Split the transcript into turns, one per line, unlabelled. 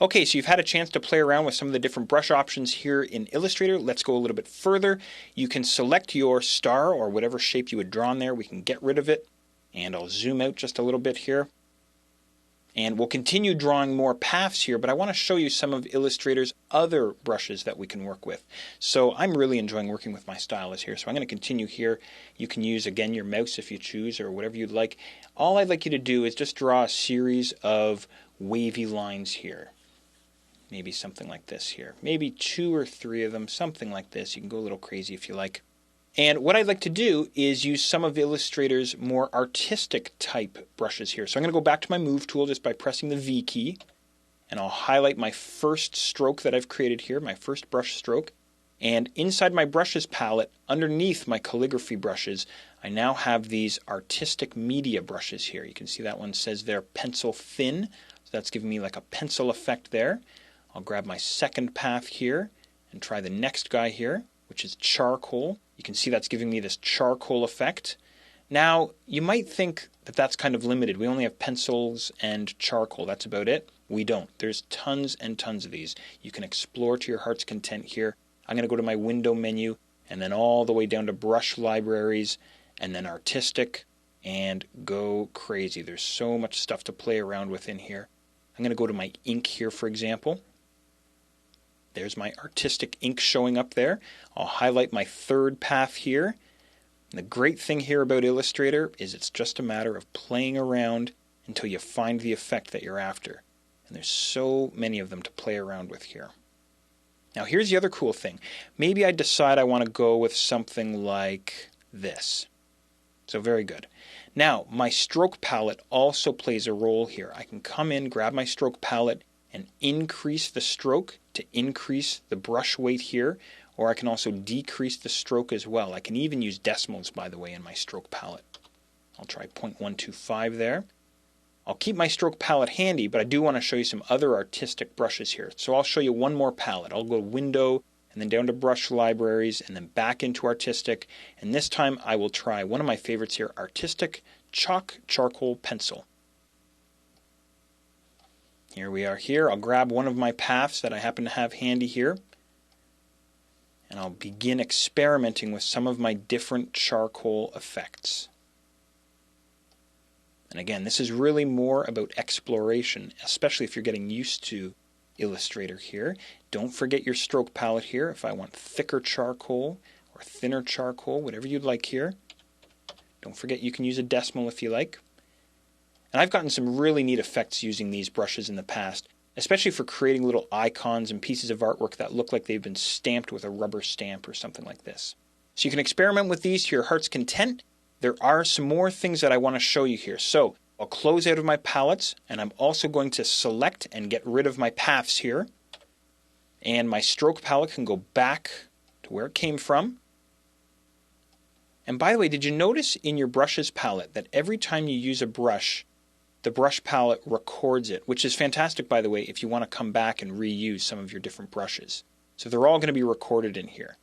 Okay, so you've had a chance to play around with some of the different brush options here in Illustrator. Let's go a little bit further. You can select your star or whatever shape you had drawn there. We can get rid of it. And I'll zoom out just a little bit here. And we'll continue drawing more paths here, but I want to show you some of Illustrator's other brushes that we can work with. So I'm really enjoying working with my stylus here, so I'm going to continue here. You can use, again, your mouse if you choose, or whatever you'd like. All I'd like you to do is just draw a series of wavy lines here. Maybe something like this here. Maybe 2 or 3 of them, something like this. You can go a little crazy if you like. And what I'd like to do is use some of Illustrator's more artistic type brushes here. So I'm going to go back to my Move tool just by pressing the V key. And I'll highlight my first stroke that I've created here, my first brush stroke. And inside my brushes palette, underneath my calligraphy brushes, I now have these artistic media brushes here. You can see that one says there pencil thin. So that's giving me like a pencil effect there. I'll grab my second path here and try the next guy here, which is charcoal. You can see that's giving me this charcoal effect. Now, you might think that that's kind of limited. We only have pencils and charcoal. That's about it. We don't. There's tons and tons of these. You can explore to your heart's content here. I'm going to go to my window menu and then all the way down to brush libraries and then artistic and go crazy. There's so much stuff to play around with in here. I'm going to go to my ink here, for example. There's my artistic ink showing up there. I'll highlight my third path here. And the great thing here about Illustrator is it's just a matter of playing around until you find the effect that you're after. And there's so many of them to play around with here. Now here's the other cool thing. Maybe I decide I want to go with something like this. So very good. Now my stroke palette also plays a role here. I can come in, grab my stroke palette, and increase the stroke to increase the brush weight here, or I can also decrease the stroke as well. I can even use decimals, by the way, in my stroke palette. I'll try 0.125 there. I'll keep my stroke palette handy, but I do want to show you some other artistic brushes here. So I'll show you one more palette. I'll go Window, and then down to Brush Libraries, and then back into Artistic, and this time I will try one of my favorites here, Artistic Chalk Charcoal Pencil. Here we are here. I'll grab one of my paths that I happen to have handy here. And I'll begin experimenting with some of my different charcoal effects. And again, this is really more about exploration, especially if you're getting used to Illustrator here. Don't forget your stroke palette here. If I want thicker charcoal or thinner charcoal, whatever you'd like here. Don't forget you can use a decimal if you like. And I've gotten some really neat effects using these brushes in the past, especially for creating little icons and pieces of artwork that look like they've been stamped with a rubber stamp or something like this. So you can experiment with these to your heart's content. There are some more things that I want to show you here. So I'll close out of my palettes, and I'm also going to select and get rid of my paths here. And my stroke palette can go back to where it came from. And by the way, did you notice in your brushes palette that every time you use a brush, the brush palette records it, which is fantastic, by the way, if you want to come back and reuse some of your different brushes. So they're all going to be recorded in here.